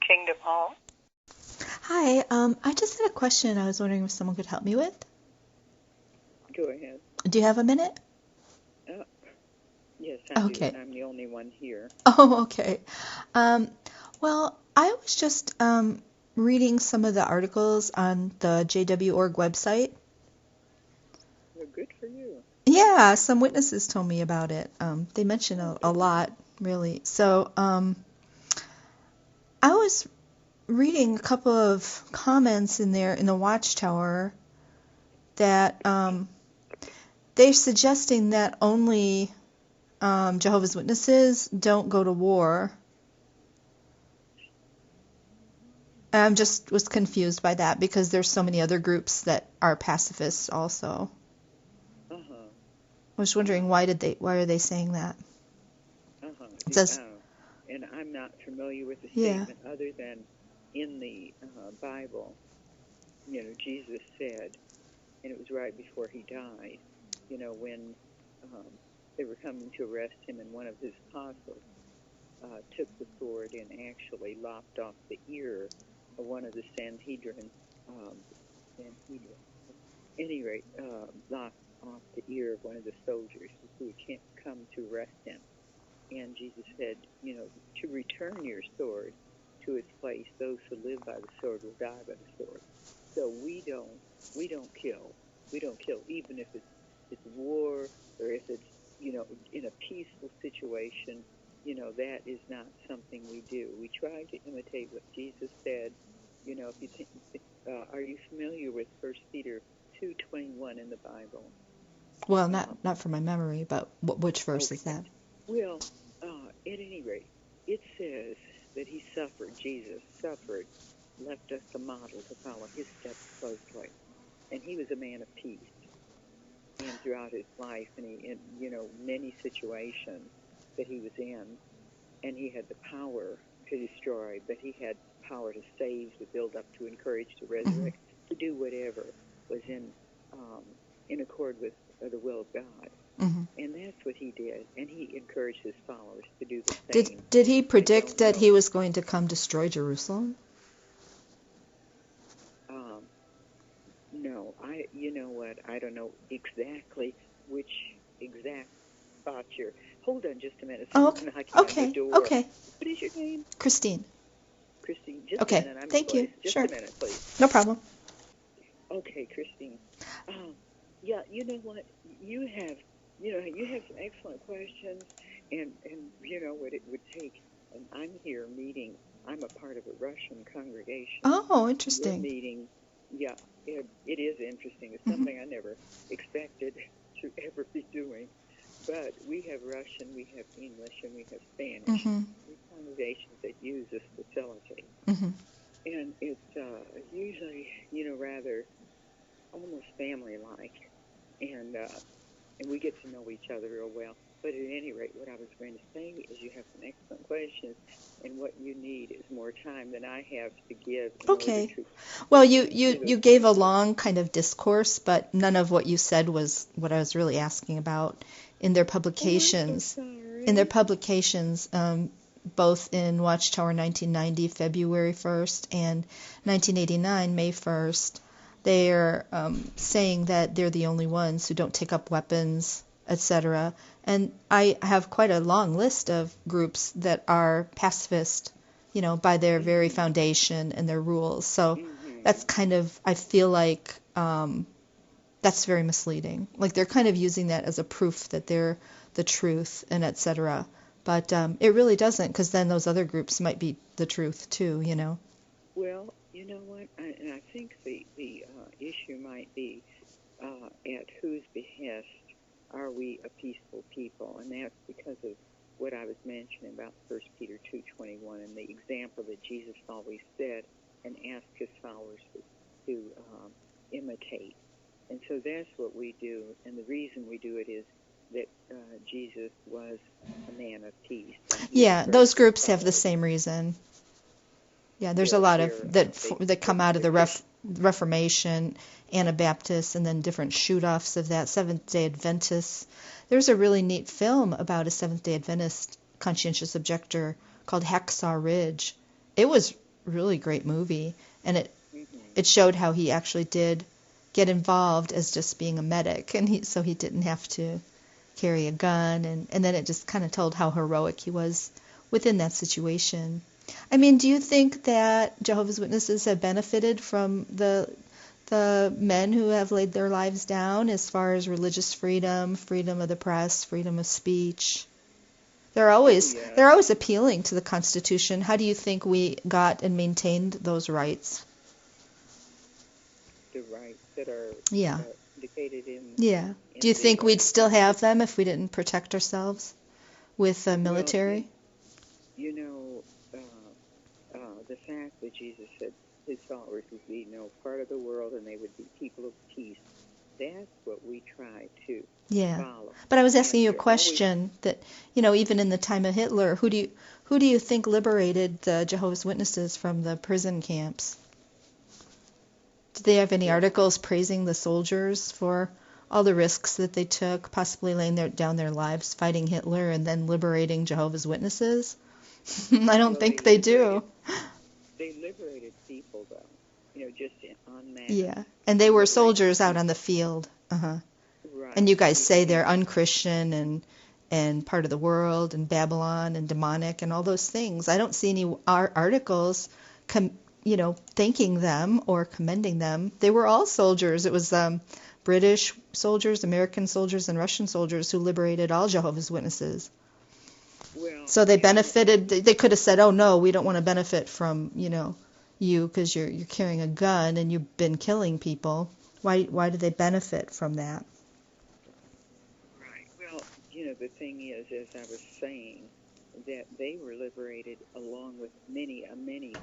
Kingdom Hall. Hi, I just had a question I was wondering if someone could help me with. Go ahead. Do you have a minute? Yes, I do, Okay. and I'm the only one here. Oh, okay. Well, I was just reading some of the articles on the JW.org website. Well, good for you. Yeah, some witnesses told me about it. They mention a lot, really. So I was reading a couple of comments in there in the Watchtower that they're suggesting that only Jehovah's Witnesses don't go to war. I just was confused by that because there's so many other groups that are pacifists also. Uh-huh. I was wondering why are they saying that? Uh-huh. It says, And I'm not familiar with the statement other than in the Bible, Jesus said, and it was right before he died, when they were coming to arrest him, and one of his apostles took the sword and actually lopped off the ear of one of the Sanhedrin. At any rate, lopped off the ear of one of the soldiers who had come to arrest him. And Jesus said, to return your sword to its place. Those who live by the sword will die by the sword. So we don't kill. We don't kill, even if it's war or if it's in a peaceful situation. That is not something we do. We try to imitate what Jesus said. If you think, are you familiar with 1 Peter 2:21 in the Bible? Well, not from my memory, but which verse is that? Well, at any rate, it says that Jesus suffered, left us a model to follow his steps closely. And he was a man of peace. And throughout his life, and in many situations that he was in, and he had the power to destroy, but he had power to save, to build up, to encourage, to resurrect, to do whatever was in accord with the will of God. And that's what he did. And he encouraged his followers to do the same. Did he predict that he was going to come destroy Jerusalem? No. You know what? I don't know exactly which exact spot you're. Hold on just a minute. Someone's knocking on the door. Okay. What is your name? Christine. Christine, just a minute. I'm Thank you. Just sure. a minute, please. No problem. Okay, Christine. Yeah, you know what? You have some excellent questions, and what it would take. And I'm here meeting. I'm a part of a Russian congregation. Oh, interesting. We're meeting. Yeah, it is interesting. It's something I never expected to ever be doing. But we have Russian, we have English, and we have Spanish. These congregations that use this facility. And it's usually, rather almost family-like. And we get to know each other real well. But at any rate, what I was going to say is you have some excellent questions, and what you need is more time than I have to give. Okay. Well, you gave a long kind of discourse, but none of what you said was what I was really asking about. In their publications, both in Watchtower 1990, February 1st, and 1989, May 1st, they're saying that they're the only ones who don't take up weapons, etc. And I have quite a long list of groups that are pacifist, by their very foundation and their rules. So that's kind of, I feel like that's very misleading. Like they're kind of using that as a proof that they're the truth and etc. But it really doesn't, because then those other groups might be the truth too, Well, you know what? I think the issue might be at whose behest are we a peaceful people, and that's because of what I was mentioning about 1 Peter 2:21 and the example that Jesus always said and asked his followers to imitate. And so that's what we do, and the reason we do it is that Jesus was a man of peace. Yeah, those groups have the same reason. Yeah, there's a lot of that come out of the Reformation, Anabaptists, and then different shoot-offs of that, Seventh-day Adventists. There's a really neat film about a Seventh-day Adventist conscientious objector called Hacksaw Ridge. It was really great movie, and Mm-hmm. it showed how he actually did get involved as just being a medic, and so he didn't have to carry a gun, and then it just kind of told how heroic he was within that situation. I mean, do you think that Jehovah's Witnesses have benefited from the men who have laid their lives down as far as religious freedom, freedom of the press, freedom of speech? They're always appealing to the Constitution. How do you think we got and maintained those rights? The rights that are Yeah. indicated in. Yeah. In Do you think we'd still have them if we didn't protect ourselves with the military? Well, you know, the fact that Jesus said his followers would be no part of the world and they would be people of peace, that's what we try to follow. But I was asking you a question that, even in the time of Hitler, who do you think liberated the Jehovah's Witnesses from the prison camps? Did they have any articles praising the soldiers for all the risks that they took, possibly laying down their lives fighting Hitler and then liberating Jehovah's Witnesses? I don't think they do. They liberated people, though, just en masse. Yeah, and they were soldiers out on the field. Right. And you guys say they're unchristian and part of the world and Babylon and demonic and all those things. I don't see any articles, thanking them or commending them. They were all soldiers. It was British soldiers, American soldiers, and Russian soldiers who liberated all Jehovah's Witnesses. Well, so they benefited. They could have said, "Oh no, we don't want to benefit from you because you're carrying a gun and you've been killing people." Why do they benefit from that? Right. Well, the thing is, as I was saying, that they were liberated along with many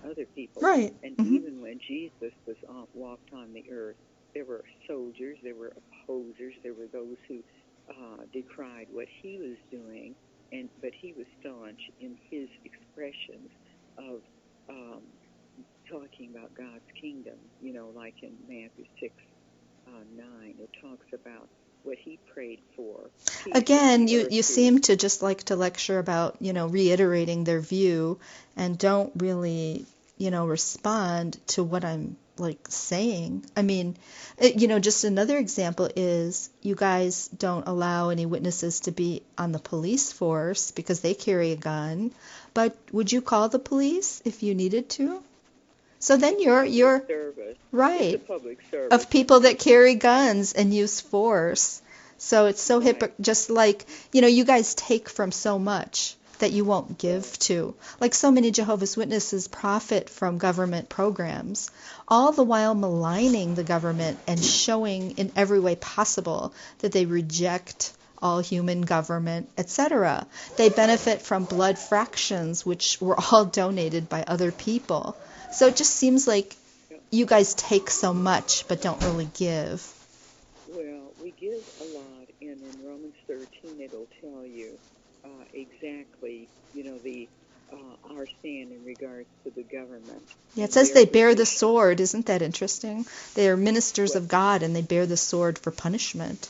other people. Right. And even when Jesus was walked on the earth, there were soldiers, there were opposers, there were those who decried what he was doing, but he was staunch in his expressions of talking about God's kingdom. Like in Matthew 6:9, it talks about what he prayed for. Again, you seem to just like to lecture about, reiterating their view and don't really, respond to what I'm saying. I mean, just another example is you guys don't allow any witnesses to be on the police force because they carry a gun, but would you call the police if you needed to? So then you're service. Right. It's a public service. Of people that carry guns and use force. So it's so just like, you guys take from so much that you won't give to. Like so many Jehovah's Witnesses profit from government programs, all the while maligning the government and showing in every way possible that they reject all human government, etc. They benefit from blood fractions, which were all donated by other people. So it just seems like you guys take so much but don't really give. Well, we give a lot, and in Romans 13 it'll tell you exactly, our stand in regards to the government. Yeah, it says they bear the sword. Isn't that interesting? They are ministers of God, and they bear the sword for punishment.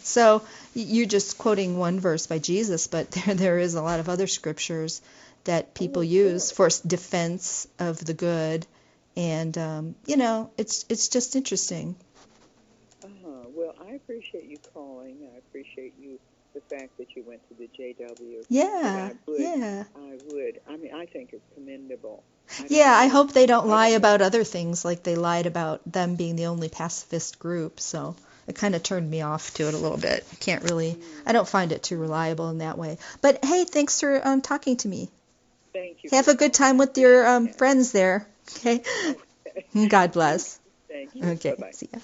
So you're just quoting one verse by Jesus, but there is a lot of other scriptures that people use for defense of the good, and it's just interesting. Well, I appreciate you calling. I appreciate the fact that you went to the JW. Yeah, I would. I mean, I think it's commendable. I hope they don't lie about other things like they lied about them being the only pacifist group. So it kind of turned me off to it a little bit. I don't find it too reliable in that way. But hey, thanks for talking to me. Thank you. Have a good time with your friends there. Okay. God bless. Thank you. Okay. Bye-bye. See ya.